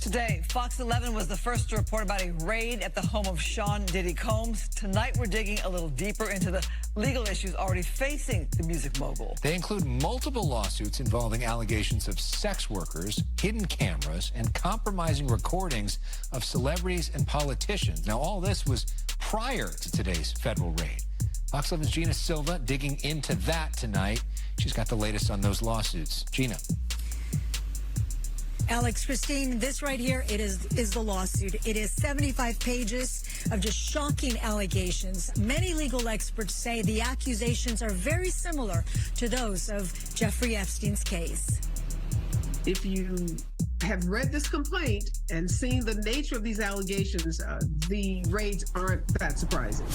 Today, Fox 11 was the first to report about a raid at the home of Sean Diddy Combs. Tonight, we're digging a little deeper into the legal issues already facing the music mogul. They include multiple lawsuits involving allegations of sex workers, hidden cameras, and compromising recordings of celebrities and politicians. Now, all this was prior to today's federal raid. Fox 11's Gina Silva digging into that tonight. She's got the latest on those lawsuits. Gina. Alex, Christine, this right here, it is the lawsuit. It is 75 pages of just shocking allegations. Many legal experts say the accusations are very similar to those of Jeffrey Epstein's case. If you have read this complaint and seen the nature of these allegations, the raids aren't that surprising.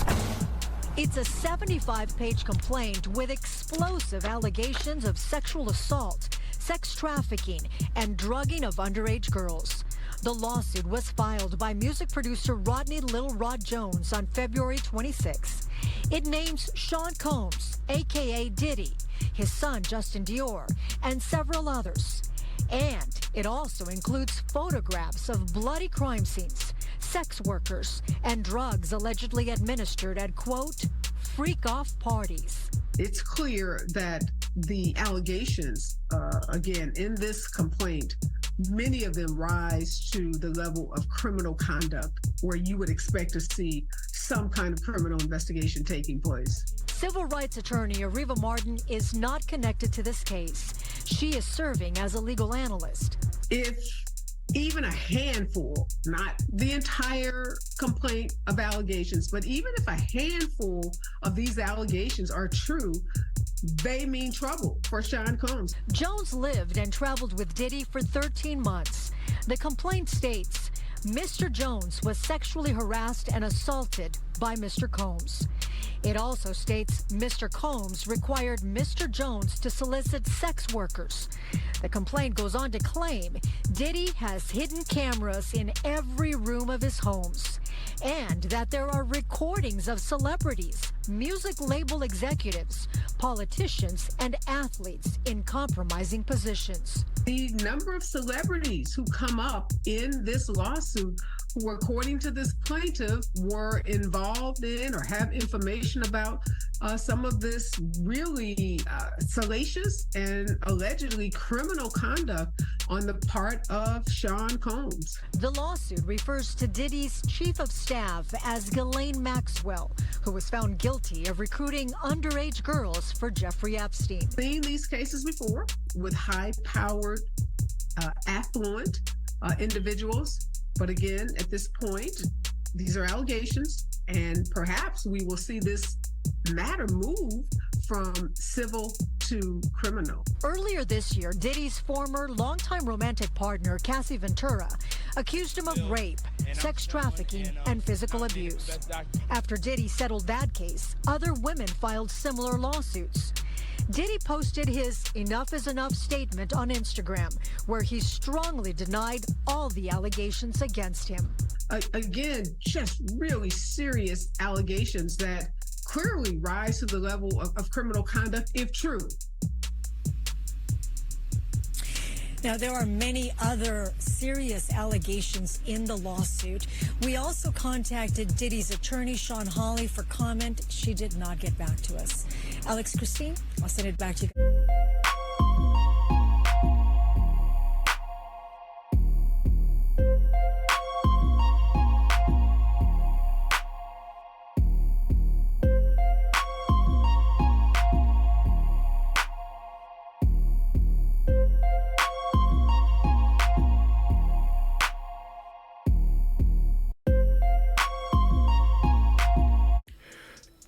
It's a 75-page complaint with explosive allegations of sexual assault, sex trafficking, and drugging of underage girls. The lawsuit was filed by music producer Rodney Lil Rod Jones on February 26. It names Sean Combs, a.k.a. Diddy, his son Justin Dior, and several others. And it also includes photographs of bloody crime scenes, sex workers, and drugs allegedly administered at, quote, freak-off parties. It's clear that the allegations, again, in this complaint, many of them rise to the level of criminal conduct where you would expect to see some kind of criminal investigation taking place. Civil rights attorney Ariva Martin is not connected to this case. She is serving as a legal analyst. If even a handful, not the entire complaint of allegations, but even if a handful of these allegations are true, they mean trouble for Sean Combs. Jones lived and traveled with Diddy for 13 months. The complaint states Mr. Jones was sexually harassed and assaulted by Mr. Combs. It also states Mr. Combs required Mr. Jones to solicit sex workers. The complaint goes on to claim Diddy has hidden cameras in every room of his homes and that there are recordings of celebrities, music label executives, politicians, and athletes in compromising positions. The number of celebrities who come up in this lawsuit who, according to this plaintiff, were involved in or have information about some of this really salacious and allegedly criminal conduct on the part of Sean Combs. The lawsuit refers to Diddy's chief of staff as Ghislaine Maxwell, who was found guilty of recruiting underage girls for Jeffrey Epstein. Seen these cases before with high-powered, affluent individuals. But again, at this point, these are allegations, and perhaps we will see this matter move from civil to criminal. Earlier this year, Diddy's former longtime romantic partner, Cassie Ventura, accused him of rape, sex trafficking, and physical abuse. After Diddy settled that case, other women filed similar lawsuits. Diddy posted his Enough is Enough statement on Instagram, where he strongly denied all the allegations against him. Again, just really serious allegations that clearly rise to the level of criminal conduct, if true. Now, there are many other serious allegations in the lawsuit. We also contacted Diddy's attorney, Sean Hawley, for comment. She did not get back to us. Alex, Christine, I'll send it back to you.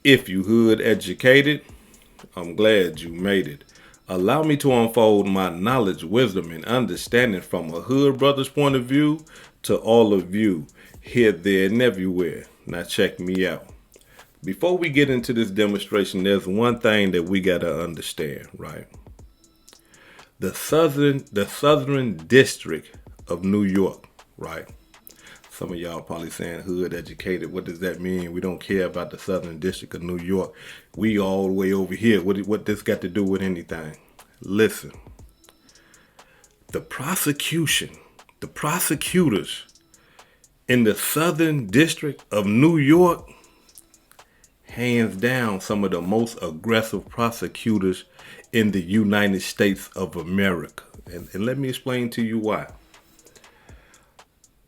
If you hood educated, I'm glad you made it. Allow me to unfold my knowledge, wisdom, and understanding from a hood brother's point of view to all of you here, there, and everywhere. Now check me out. Before we get into this demonstration, there's one thing that we gotta understand, right? The southern district of New York, right? Some of y'all probably saying hood educated. What does that mean? We don't care about the Southern District of New York. We all the way over here. What this got to do with anything? Listen, the prosecution The prosecutors in the Southern District of New York, hands down, some of the most aggressive prosecutors in the United States of America. And let me explain to you why.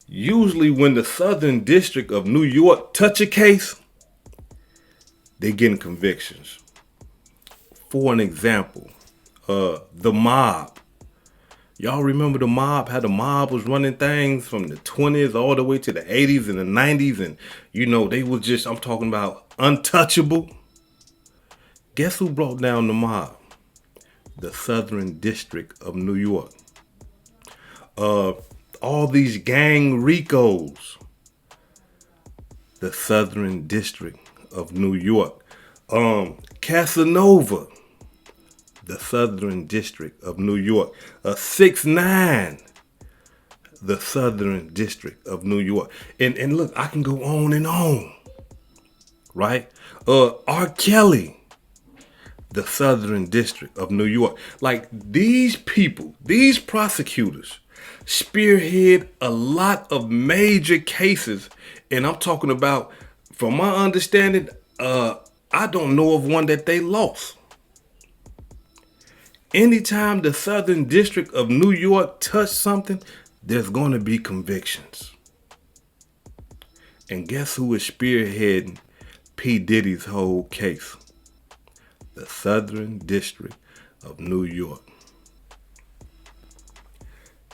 Usually when the Southern District of New York touch a case, they getting convictions. For an example, the mob. Y'all remember the mob, how the mob was running things from the 20s all the way to the 80s and the 90s. And, you know, they was just, I'm talking about untouchable. Guess who brought down the mob? The Southern District of New York. All these gang ricos. The Southern District of New York. Casanova. The Southern District of New York. 6ix9ine, the Southern District of New York. And look, I can go on, right? R. Kelly, the Southern District of New York. Like, these people, these prosecutors spearhead a lot of major cases. And I'm talking about, from my understanding, I don't know of one that they lost. Anytime the Southern District of New York touch something, there's going to be convictions. And guess who is spearheading P. Diddy's whole case? The Southern District of New York.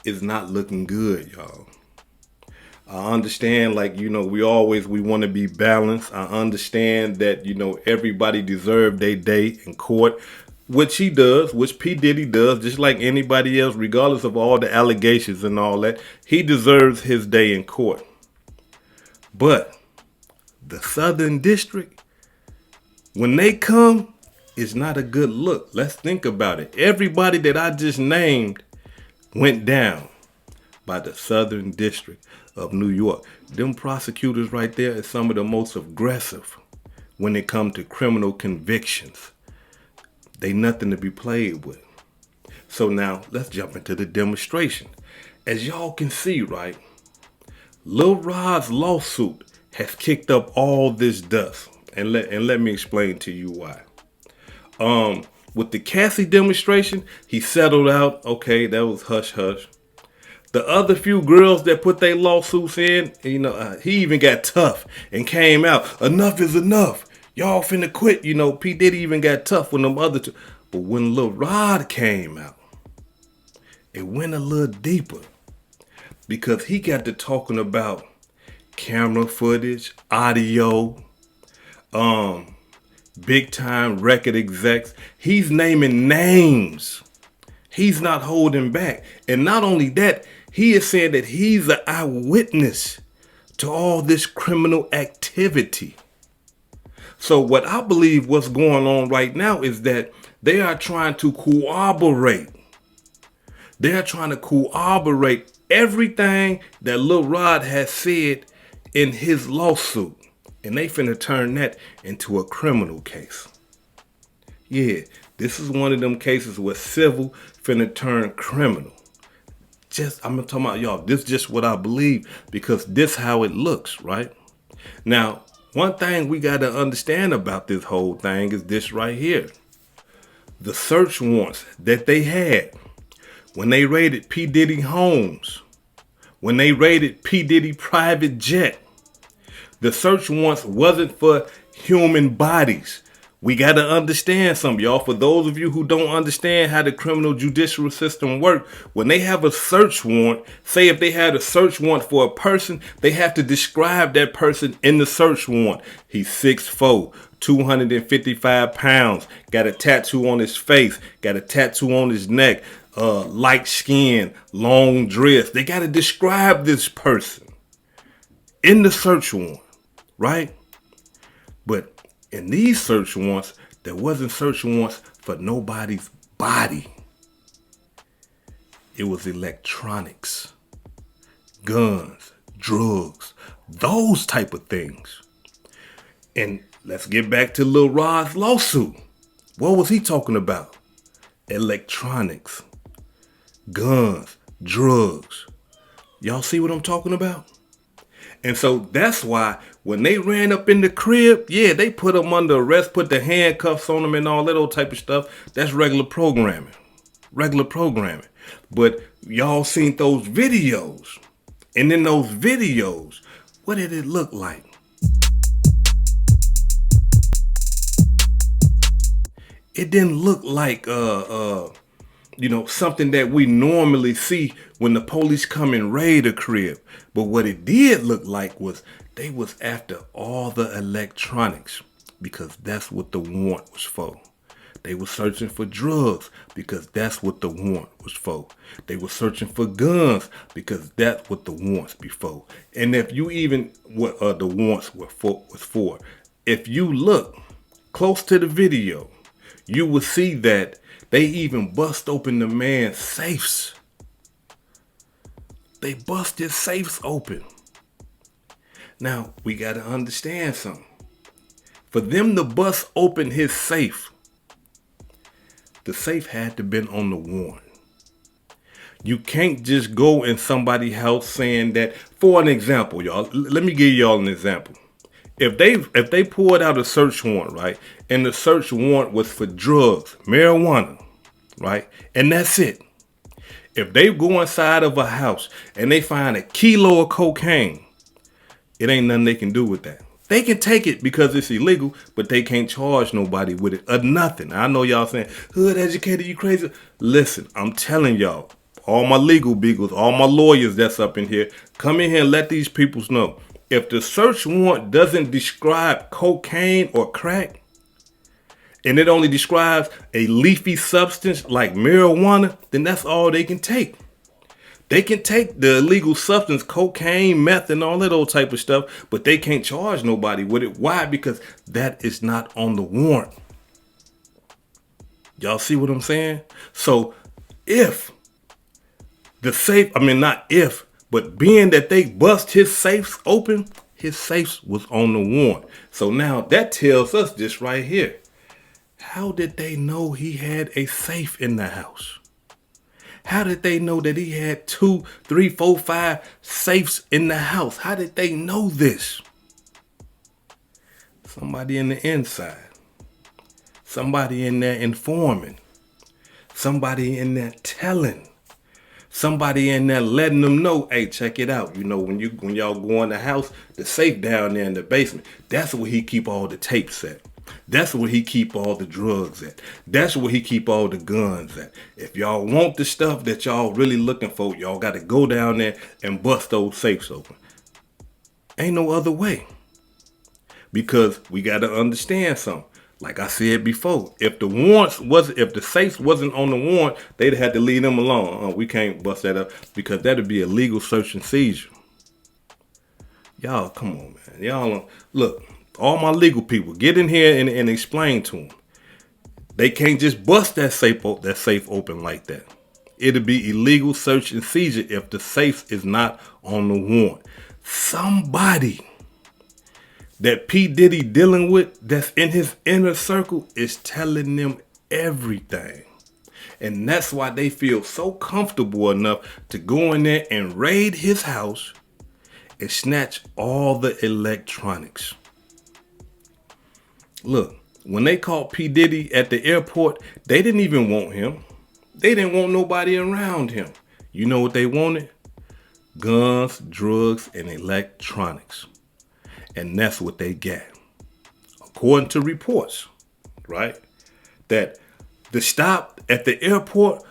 It's not looking good, y'all. I understand, like, you know, we want to be balanced. I understand that, you know, everybody deserves their day in court. Which he does, which P. Diddy does, just like anybody else, regardless of all the allegations and all that. He deserves his day in court. But the Southern District, when they come, it's not a good look. Let's think about it. Everybody that I just named went down by the Southern District of New York. Them prosecutors right there is some of the most aggressive when it comes to criminal convictions. They nothing to be played with. So now let's jump into the demonstration. As y'all can see, right, Lil Rod's lawsuit has kicked up all this dust. And let me explain to you why. With the Cassie demonstration, he settled out. Okay, that was hush hush. The other few girls that put their lawsuits in, you know, he even got tough and came out. Enough is enough. Y'all finna quit. You know, P. Diddy even got tough when them other two. But when Lil Rod came out, it went a little deeper. Because he got to talking about camera footage, audio, big time record execs. He's naming names. He's not holding back. And not only that, he is saying that he's an eyewitness to all this criminal activity. So what I believe what's going on right now is that they are trying to corroborate. They're trying to corroborate everything that Lil Rod has said in his lawsuit. And they finna turn that into a criminal case. Yeah, this is one of them cases where civil finna turn criminal. I'm talking about, y'all, this is just what I believe, because this how it looks, right? Now, one thing we got to understand about this whole thing is this right here. The search warrants that they had when they raided P. Diddy homes, when they raided P. Diddy private jet, the search warrants wasn't for human bodies. We got to understand something, y'all. For those of you who don't understand how the criminal judicial system works, when they have a search warrant, say if they had a search warrant for a person, they have to describe that person in the search warrant. He's 6'4", 255 pounds, got a tattoo on his face, got a tattoo on his neck, light skin, long dress. They got to describe this person in the search warrant, right? But in these search warrants, there wasn't search warrants for nobody's body. It was electronics, guns, drugs, those type of things. And let's get back to Lil Rod's lawsuit. What was he talking about? Electronics, guns, drugs. Y'all see what I'm talking about? And so that's why when they ran up in the crib, yeah, they put him under arrest, put the handcuffs on him and all that old type of stuff. That's regular programming. Regular programming. But y'all seen those videos. And in those videos, what did it look like? It didn't look like something that we normally see when the police come and raid a crib. But what it did look like was they was after all the electronics, because that's what the warrant was for. They were searching for drugs because that's what the warrant was for. They were searching for guns because that's what the warrants be for. And if you even what the warrants was for, if you look close to the video, you will see that they even bust open the man's safes. They bust his safes open. Now, we got to understand something. For them to bust open his safe, the safe had to been on the warrant. You can't just go in somebody's house saying that, for an example, y'all, let me give y'all an example. If they pulled out a search warrant, right, and the search warrant was for drugs, marijuana, right, and that's it. If they go inside of a house and they find a kilo of cocaine, it ain't nothing they can do with that. They can take it because it's illegal, but they can't charge nobody with it or nothing. I know y'all saying, hood educated, you crazy. Listen, I'm telling y'all, all my legal beagles, all my lawyers that's up in here, come in here and let these peoples know. If the search warrant doesn't describe cocaine or crack, and it only describes a leafy substance like marijuana, then that's all they can take. They can take the illegal substance, cocaine, meth, and all that old type of stuff, but they can't charge nobody with it. Why? Because that is not on the warrant. Y'all see what I'm saying? So if the safe, not if, but being that they bust his safes open, his safes was on the warrant. So now that tells us this right here. How did they know he had a safe in the house? How did they know that he had 2, 3, 4, 5 safes in the house? How did they know this? Somebody in the inside. Somebody in there informing. Somebody in there telling. Somebody in there letting them know, hey, check it out. You know, when y'all go in the house, the safe down there in the basement, that's where he keep all the tapes at. That's where he keep all the drugs at. That's where he keep all the guns at. If y'all want the stuff that y'all really looking for, y'all got to go down there and bust those safes open. Ain't no other way. Because we got to understand something. Like I said before, if the safes wasn't on the warrant, they'd have to leave them alone. We can't bust that up because that'd be a legal search and seizure. Y'all, come on, man. Y'all, look. All my legal people, get in here and explain to them. They can't just bust that safe open like that. It'll be illegal search and seizure if the safe is not on the warrant. Somebody that P. Diddy dealing with that's in his inner circle is telling them everything. And that's why they feel so comfortable enough to go in there and raid his house and snatch all the electronics. Look, when they caught P. Diddy at the airport, they didn't even want him. They didn't want nobody around him. You know what they wanted? Guns, drugs, and electronics. And that's what they got. According to reports, right? That the stop at the airport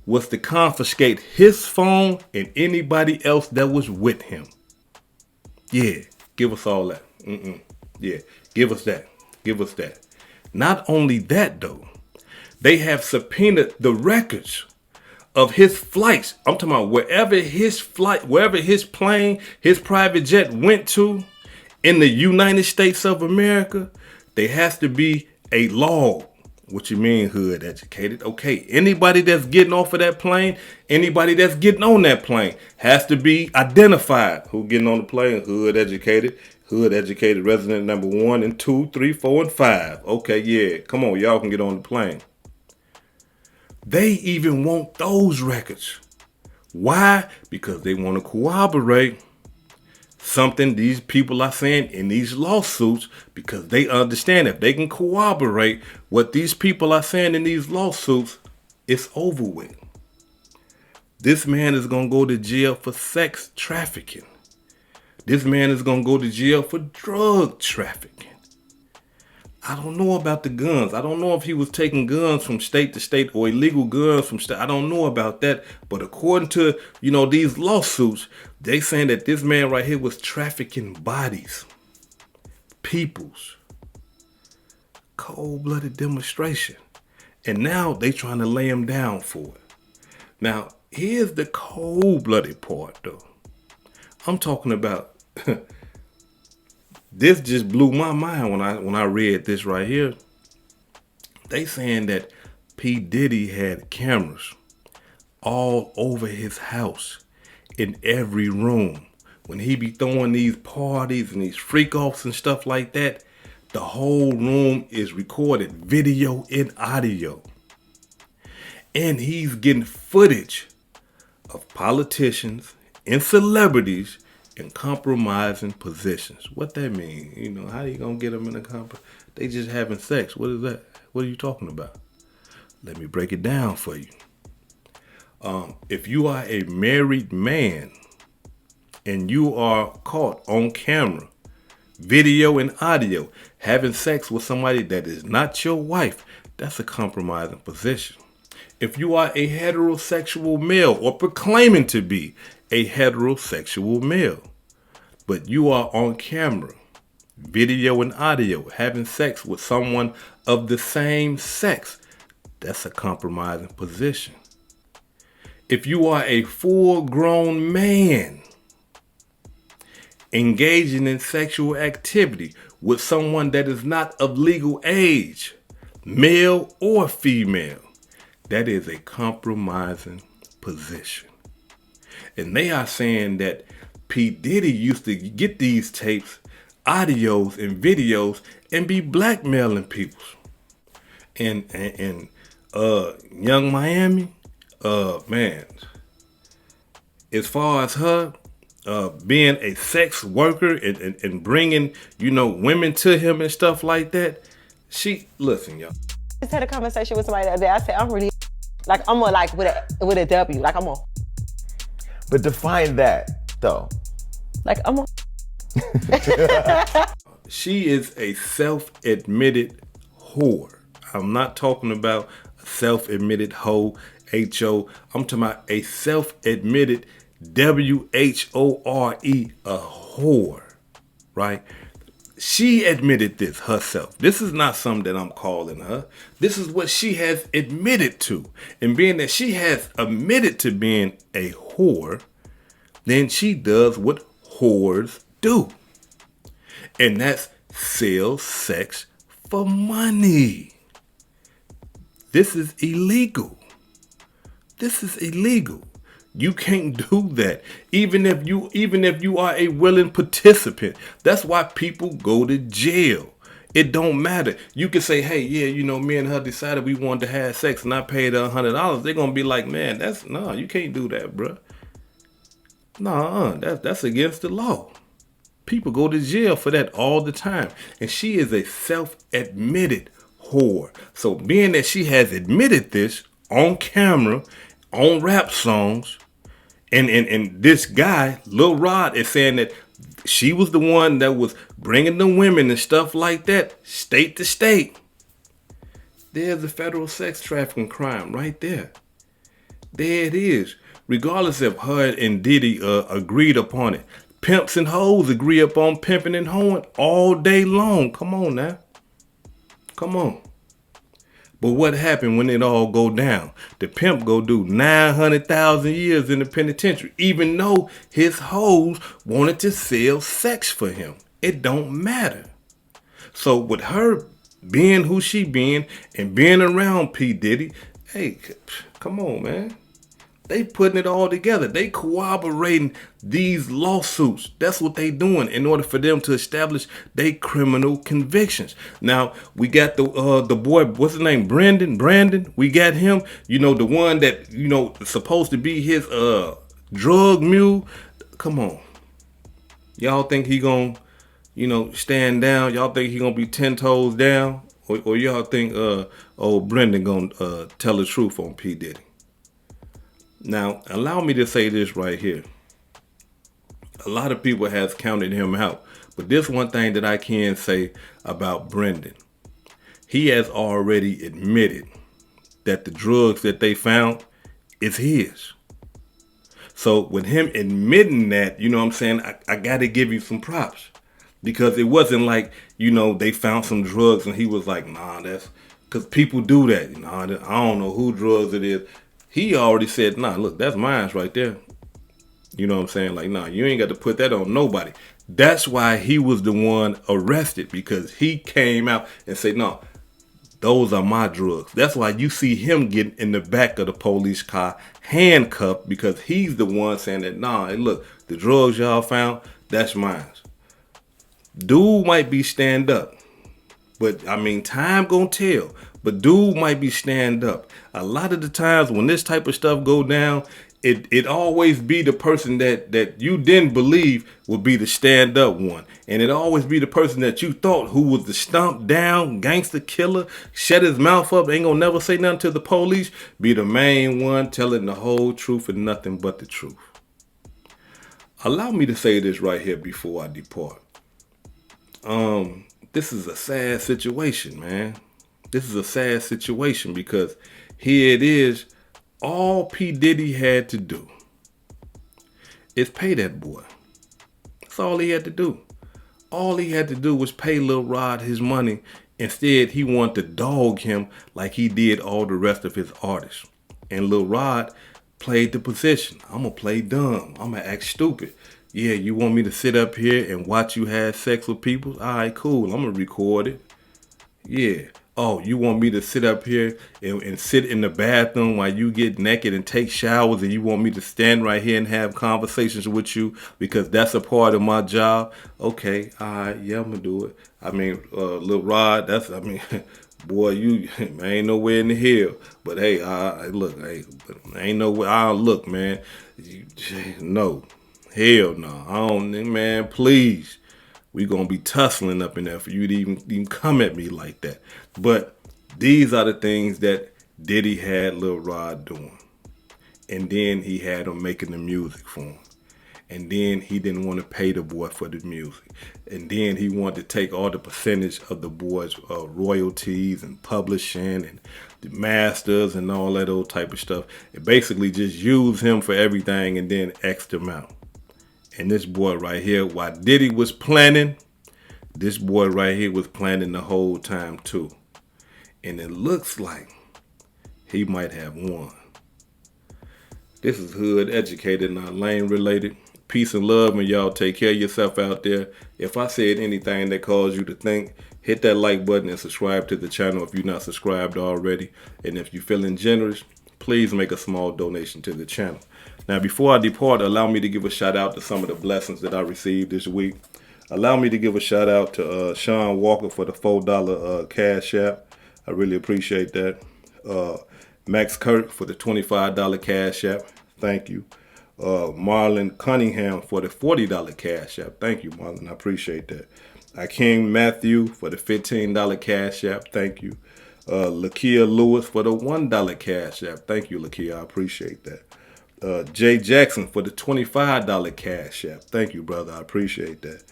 was to confiscate his phone and anybody else that was with him. Yeah, give us all that. Yeah, give us that. Give us that. Not only that, though, they have subpoenaed the records of his flights. I'm talking about wherever his plane, his private jet went to in the United States of America, there has to be a log. What you mean, hood educated? Okay, anybody that's getting off of that plane, anybody that's getting on that plane has to be identified. Who getting on the plane? Hood educated. Hood educated resident number 1 and 2, 3, 4, and 5. Okay, yeah. Come on, y'all can get on the plane. They even want those records. Why? Because they want to corroborate something these people are saying in these lawsuits, because they understand if they can corroborate what these people are saying in these lawsuits, it's over with. This man is going to go to jail for sex trafficking. This man is going to go to jail for drug trafficking. I don't know about the guns. I don't know if he was taking guns from state to state or illegal guns from state. I don't know about that. But according to, these lawsuits, they saying that this man right here was trafficking bodies, peoples. Cold-blooded demonstration. And now they trying to lay him down for it. Now, here's the cold-blooded part, though. I'm talking about... This just blew my mind when I read this right here. They saying that P. Diddy had cameras all over his house, in every room. When he be throwing these parties and these freak-offs and stuff like that, the whole room is recorded, video and audio. And he's getting footage of politicians and celebrities in compromising positions. What that mean? How you gonna get them in a They just having sex. What is that? What are you talking about? Let me break it down for you. If you are a married man and you are caught on camera, video and audio, having sex with somebody that is not your wife, that's a compromising position. If you are a heterosexual male or proclaiming to be a heterosexual male, but you are on camera, video and audio, having sex with someone of the same sex, that's a compromising position. If you are a full-grown man engaging in sexual activity with someone that is not of legal age, male or female, that is a compromising position. And they are saying that P. Diddy used to get these tapes, audios, and videos and be blackmailing people. And Young Miami, man, as far as her being a sex worker and bringing, women to him and stuff like that, listen, y'all. I just had a conversation with somebody the other day. I said, I'm really, I'm with a W, I'm on. But define that, though. I'm on. She is a self-admitted whore. I'm not talking about a self-admitted hoe, H-O. I'm talking about a self-admitted W-H-O-R-E, a whore, right? She admitted this herself. This is not something that I'm calling her. This is what she has admitted to. And being that she has admitted to being a whore, then she does what whores do. And that's sell sex for money. This is illegal. This is illegal. You can't do that. Even if you are a willing participant. That's why people go to jail. It don't matter. You can say, hey, yeah, me and her decided we wanted to have sex and I paid her $100. They're going to be like, man, you can't do that, bro. That's against the law. People go to jail for that all the time. And she is a self-admitted whore. So being that she has admitted this on camera, on rap songs, and this guy, Lil Rod, is saying that she was the one that was bringing the women and stuff like that, state to state. There's a federal sex trafficking crime right there. There it is. Regardless if her and Diddy agreed upon it. Pimps and hoes agree upon pimping and hoeing all day long. Come on now. Come on. But what happened when it all go down? The pimp go do 900,000 years in the penitentiary, even though his hoes wanted to sell sex for him. It don't matter. So with her being who she being and being around P. Diddy, hey, come on, man. They putting it all together. They corroborating these lawsuits. That's what they doing in order for them to establish their criminal convictions. Now we got the boy, what's his name, Brandon. We got him. You know, the one that supposed to be his drug mule. Come on, y'all think he gonna stand down? Y'all think he gonna be 10 toes down, or y'all think old Brendan gonna tell the truth on P. Diddy? Now, allow me to say this right here. A lot of people has counted him out, but this one thing that I can say about Brendan. He has already admitted that the drugs that they found is his. So with him admitting that, you know what I'm saying, I got to give you some props. Because it wasn't like, they found some drugs and he was like, nah, that's, because people do that. Nah, I don't know who drugs it is. He already said, nah, look, that's mine right there. You know what I'm saying? Like, nah, you ain't got to put that on nobody. That's why he was the one arrested, because he came out and said, no, those are my drugs. That's why you see him getting in the back of the police car handcuffed, because he's the one saying that, nah, hey, look, the drugs y'all found, that's mine. Dude might be stand up, but I mean, time gonna tell. But dude might be stand up. A lot of the times when this type of stuff go down, it always be the person that you didn't believe would be the stand up one. And it always be the person that you thought who was the stomp down gangster killer, shut his mouth up, ain't gonna never say nothing to the police, be the main one telling the whole truth and nothing but the truth. Allow me to say this right here before I depart. This is a sad situation, man. This is a sad situation, because here it is. All P. Diddy had to do is pay that boy. That's all he had to do. All he had to do was pay Lil Rod his money. Instead, he wanted to dog him like he did all the rest of his artists. And Lil Rod played the position. I'm going to play dumb. I'm going to act stupid. Yeah, you want me to sit up here and watch you have sex with people? All right, cool. I'm going to record it. Yeah. Oh, you want me to sit up here and sit in the bathroom while you get naked and take showers, and you want me to stand right here and have conversations with you because that's a part of my job? Okay, all right, yeah, I'm going to do it. I mean, Lil Rod, boy, you ain't nowhere in the hell. But hey, look, ain't nowhere. Look, man, no. Hell no. I don't, man, please. We gonna be tussling up in there for you to even come at me like that. But these are the things that Diddy had Lil Rod doing. And then he had him making the music for him. And then he didn't want to pay the boy for the music. And then he wanted to take all the percentage of the boy's royalties and publishing and the masters and all that old type of stuff. And basically just use him for everything and then X'd him out. And this boy right here, while Diddy was planning, this boy right here was planning the whole time too. And it looks like he might have won. This is Hood Educated, not Lane Related. Peace and love, and y'all take care of yourself out there. If I said anything that caused you to think, hit that like button and subscribe to the channel if you're not subscribed already. And if you're feeling generous, please make a small donation to the channel. Now, before I depart, allow me to give a shout out to some of the blessings that I received this week. Allow me to give a shout out to Sean Walker for the $4 Cash App. I really appreciate that. Max Kirk for the $25 Cash App. Thank you. Marlon Cunningham for the $40 Cash App. Thank you, Marlon. I appreciate that. Akeem Matthew for the $15 Cash App. Thank you. Lakia Lewis for the $1 Cash App. Thank you, Lakia. I appreciate that. Jay Jackson for the $25 Cash App. Thank you, brother. I appreciate that.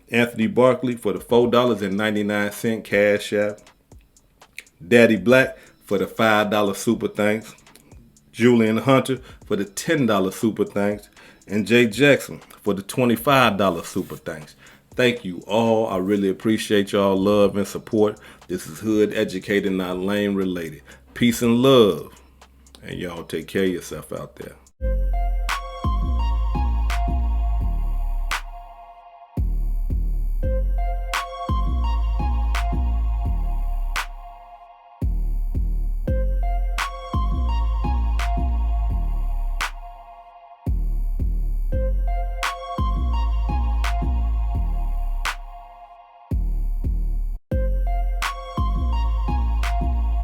Anthony Barkley for the $4.99 Cash App. Daddy Black for the $5 Super Thanks. Julian Hunter for the $10 Super Thanks. And Jay Jackson for the $25 Super Thanks. Thank you all. I really appreciate y'all love and support. This is Hood Educated, not Lane Related. Peace and love. And y'all take care of yourself out there.